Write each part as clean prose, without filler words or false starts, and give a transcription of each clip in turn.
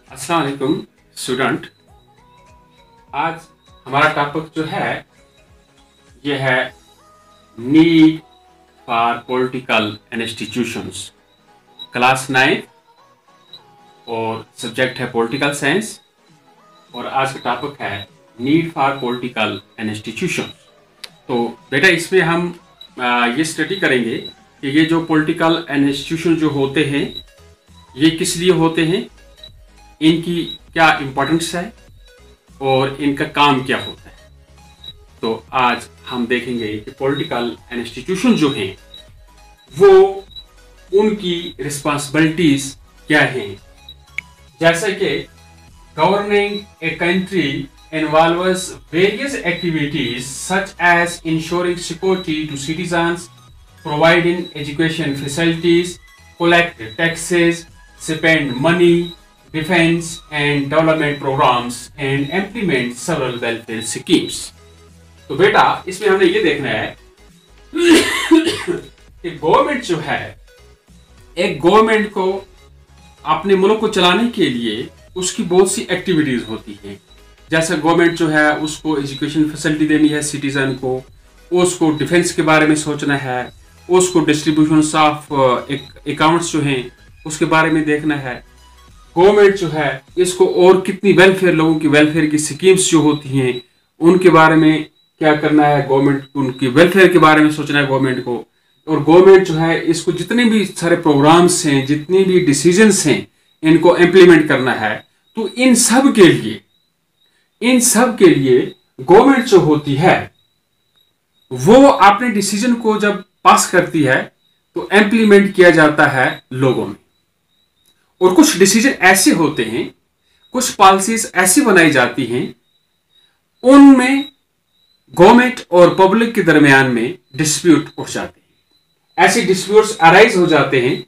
अस्सलाम वालेकुम स्टूडेंट। आज हमारा टॉपिक जो है ये है need for political institutions, class 9 और सब्जेक्ट है पॉलिटिकल साइंस। और आज का टॉपिक है नीड फॉर पॉलिटिकल इंस्टीट्यूशंस। तो बेटा इसमें हम ये स्टडी करेंगे कि ये जो पॉलिटिकल इंस्टीट्यूशन जो होते हैं ये किस लिए होते हैं, इनकी क्या इम्पोर्टेंस है और इनका काम क्या होता है। तो आज हम देखेंगे कि पॉलिटिकल इंस्टीट्यूशन जो हैं वो उनकी रिस्पांसिबिलिटीज क्या हैं। जैसे कि governing a country involves various activities such as ensuring security to citizens, providing education facilities, collect taxes, spend money, defense and development programs and implement several welfare schemes। तो बेटा इसमें हमने ये देखना है कि गवर्नमेंट जो है, एक गवर्नमेंट को अपने मुल्क को चलाने के लिए उसकी बहुत सी एक्टिविटीज होती हैं। जैसे गवर्नमेंट जो है उसको एजुकेशन फैसिलिटी देनी है सिटीजन को, उसको डिफेंस के बारे में सोचना है, उसको डिस्ट्रीब्यूशन ऑफ अकाउंट्स जो हैं उसके बारे में देखना है। गवर्नमेंट जो है इसको और कितनी वेलफेयर, लोगों की वेलफेयर की स्कीम्स जो होती हैं उनके बारे में क्या करना है, गवर्नमेंट उनकी वेलफेयर के बारे में सोचना है गवर्नमेंट को। और गवर्नमेंट जो है इसको जितने भी सारे प्रोग्राम्स हैं, जितनी भी डिसीजंस हैं, इनको इम्प्लीमेंट करना है। तो इन सब के लिए गवर्नमेंट जो होती है वो अपने डिसीजन को जब पास करती है तो इम्प्लीमेंट किया जाता है लोगों में। और कुछ डिसीजन ऐसे होते हैं, कुछ पॉलिसीज ऐसी बनाई जाती हैं, उनमें गवर्नमेंट और पब्लिक के दरमियान में डिस्प्यूट उठ जाते हैं। ऐसे डिस्प्यूट्स अराइज हो जाते हैं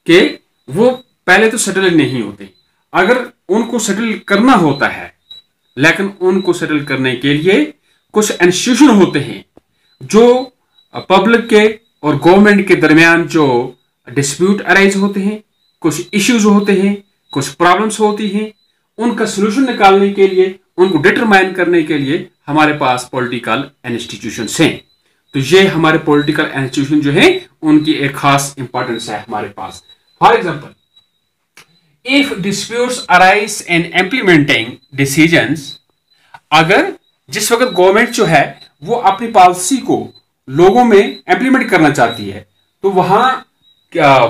कि वो पहले तो सेटल नहीं होते। अगर उनको सेटल करना होता है, लेकिन उनको सेटल करने के लिए कुछ इंस्टीट्यूशन होते हैं जो पब्लिक के और गवर्नमेंट के दरमियान जो डिस्प्यूट अराइज होते हैं, कुछ इश्यूज होते हैं, कुछ प्रॉब्लम्स होती हैं, उनका सोल्यूशन निकालने के लिए, उनको डिटरमाइन करने के लिए हमारे पास पॉलिटिकल इंस्टीट्यूशंस हैं। तो ये हमारे पॉलिटिकल इंस्टीट्यूशन जो है उनकी एक खास इंपॉर्टेंस है हमारे पास। For example, if disputes arise in implementing decisions, अगर जिस वक्त गवर्नमेंट जो है वो अपनी पॉलिसी को लोगों में इंप्लीमेंट करना चाहती है तो वहां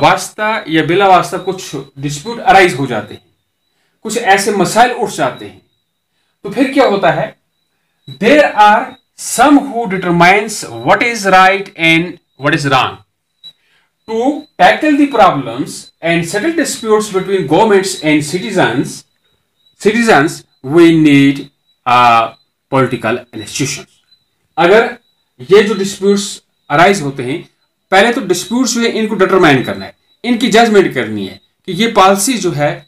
वास्ता या बिला वास्ता कुछ डिस्प्यूट अराइज हो जाते हैं, कुछ ऐसे मसाइल उठ जाते हैं। तो फिर क्या होता है, there are some who determines what is right and what is wrong. To tackle the problems and settle disputes between governments and citizens we need political institutions. अगर ये जो डिस्प्यूट्स अराइज होते हैं, पहले तो डिस्प्यूट्स जो है इनको डिटरमाइन करना है, इनकी जजमेंट करनी है कि ये पॉलिसी जो है,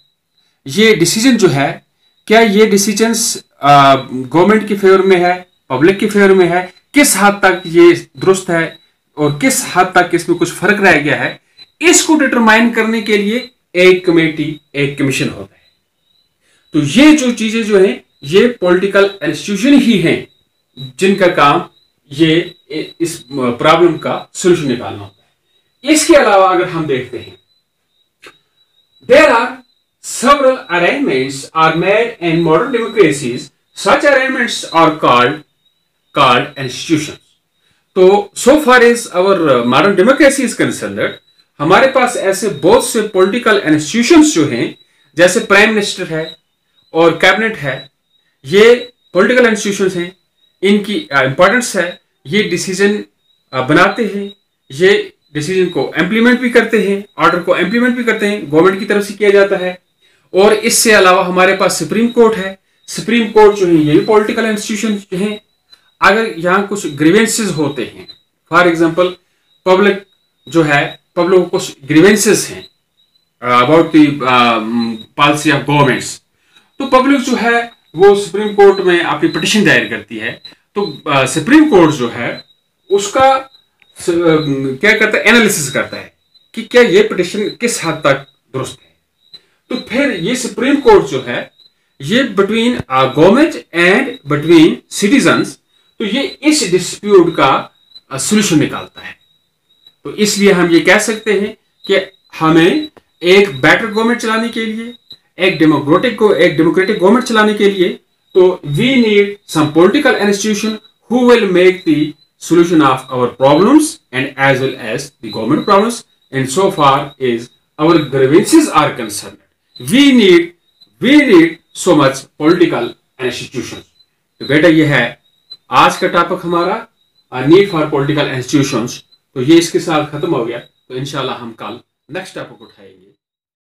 ये डिसीजन जो है, क्या ये डिसीजंस गवर्नमेंट के फेवर में है, पब्लिक के फेवर में है, किस हद तक ये दुरुस्त है और किस हद तक इसमें कुछ फर्क रह गया है। इसको डिटरमाइन करने के लिए एक कमेटी, एक कमीशन होता है। तो ये जो चीजें जो है ये पॉलिटिकल इंस्टीट्यूशन ही हैं जिनका काम ये इस प्रॉब्लम का सोल्यूशन निकालना होता है। इसके अलावा अगर हम देखते हैं, there are several arrangements are made in modern democracies. Such arrangements are called institutions. तो so far as our modern democracy is concerned, हमारे पास ऐसे बहुत से पॉलिटिकल इंस्टीट्यूशंस जो हैं, जैसे प्राइम मिनिस्टर है और कैबिनेट है, ये पॉलिटिकल इंस्टीट्यूशंस हैं। इनकी इंपॉर्टेंस है, ये डिसीजन बनाते हैं, ये डिसीजन को इम्प्लीमेंट भी करते हैं, ऑर्डर को इम्प्लीमेंट भी करते हैं, गवर्नमेंट की तरफ से किया जाता है। और इससे अलावा हमारे पास सुप्रीम कोर्ट है। सुप्रीम कोर्ट जो है ये भी पॉलिटिकल इंस्टीट्यूशन जो है। अगर यहाँ कुछ ग्रीवेंसेस होते हैं, फॉर एग्जांपल पब्लिक जो है, पब्लिक को कुछ ग्रीवेंसेस हैं about the policy of governments, तो पब्लिक जो है वो सुप्रीम कोर्ट में अपनी पिटीशन दायर करती है। तो सुप्रीम कोर्ट जो है उसका क्या करता है, एनालिसिस करता है कि क्या ये पिटीशन किस हद तक दुरुस्त है। तो फिर ये सुप्रीम कोर्ट जो है ये between government and between citizens, तो ये इस डिस्प्यूट का सोल्यूशन निकालता है। तो इसलिए हम ये कह सकते हैं कि हमें एक बेटर गवर्नमेंट चलाने के लिए, एक डेमोक्रेटिक गवर्नमेंट चलाने के लिए, तो we need some political institution who will make the solution of our problems and as well as the government problems, and so far as our grievances are concerned, we need so much political institutions. तो बेटा ये है आज का topic हमारा need for political institutions. तो ये इसके साथ खत्म हो गया। तो इंशाल्लाह हम कल नेक्स्ट टॉपिक उठाएंगे।